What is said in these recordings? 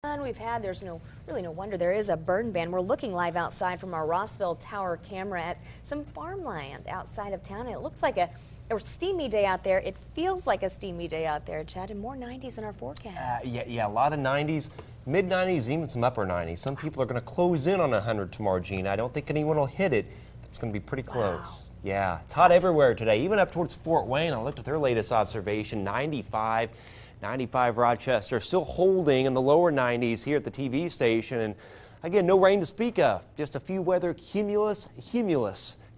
We've had, there's really no wonder there is a burn ban. We're looking live outside from our Rossville Tower camera at some farmland outside of town. And it looks like a steamy day out there. It feels like a steamy day out there, Chad, and more 90s in our forecast. Yeah, a lot of 90s, mid 90s, even some upper 90s. Some people are going to close in on 100 tomorrow, Gina. I don't think anyone will hit it, but it's going to be pretty close. Wow. Yeah, it's hot everywhere today, even up towards Fort Wayne. I looked at their latest observation, 95. 95 Rochester, still holding in the lower 90s here at the TV station. And again, no rain to speak of, just a few weather cumulus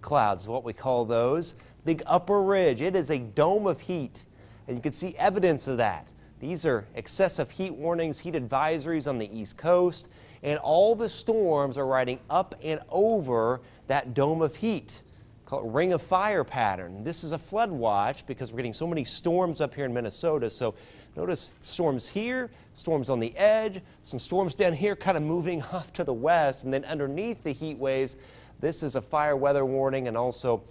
clouds is what we call those. Big upper ridge, it is a dome of heat, and you can see evidence of that. These are excessive heat warnings, heat advisories on the East Coast, and all the storms are riding up and over that dome of heat. Called ring of fire pattern. This is a flood watch because we're getting so many storms up here in Minnesota. So notice storms here, storms on the edge, some storms down here kind of moving off to the west, and then underneath the heat waves, this is a fire weather warning, and also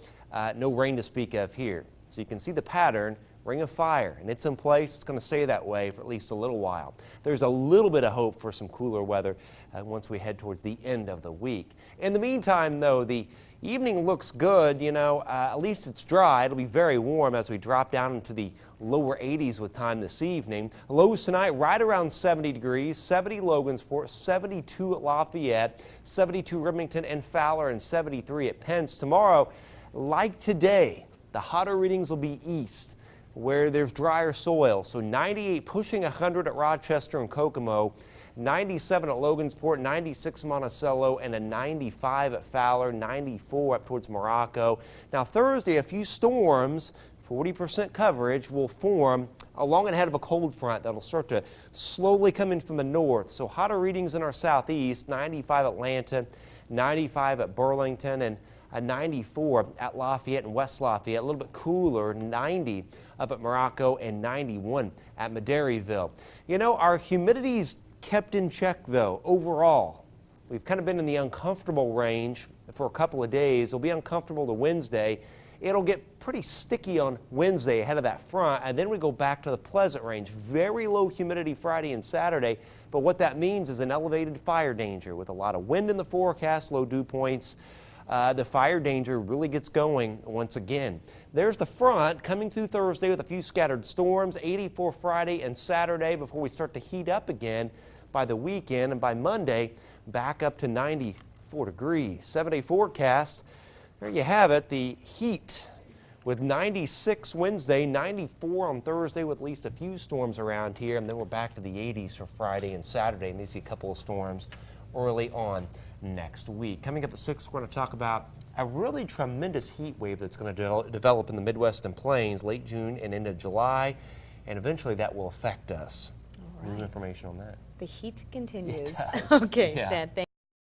no rain to speak of here. So you can see the pattern, ring of fire, and it's in place. It's going to stay that way for at least a little while. There's a little bit of hope for some cooler weather once we head towards the end of the week. In the meantime, though, the evening looks good. You know, at least it's dry. It'll be very warm as we drop down into the lower 80s with time this evening. Lows tonight right around 70 degrees, 70 Logansport, 72 at Lafayette, 72 Remington and Fowler, and 73 at Pence. Tomorrow, like today, the hotter readings will be east, where there's drier soil. So 98 pushing 100 at Rochester and Kokomo, 97 at Logansport, 96 Monticello, and a 95 at Fowler, 94 up towards Morocco. Now Thursday, a few storms, 40% coverage, will form along and ahead of a cold front that'll start to slowly come in from the north. So hotter readings in our southeast, 95 Atlanta, 95 at Burlington, and a 94 at Lafayette and West Lafayette. A little bit cooler, 90 up at Morocco, and 91 at Maderryville. You know, our humidity's kept in check, though, overall. We've kind of been in the uncomfortable range for a couple of days. It'll be uncomfortable to Wednesday. It'll get pretty sticky on Wednesday ahead of that front, and then we go back to the pleasant range. Very low humidity Friday and Saturday, but what that means is an elevated fire danger with a lot of wind in the forecast, low dew points. The fire danger really gets going once again. There's the front coming through Thursday with a few scattered storms, 84 Friday and Saturday before we start to heat up again by the weekend, and by Monday back up to 94 degrees. 7-day forecast, there you have it, the heat with 96 Wednesday, 94 on Thursday with at least a few storms around here, and then we're back to the 80s for Friday and Saturday, and we see a couple of storms early on next week. Coming up at 6, we're going to talk about a really tremendous heat wave that's going to develop in the Midwest and Plains late June and into July, and eventually that will affect us. All right. New information on that. The heat continues. It does. Okay, Yeah. Chad, thank you.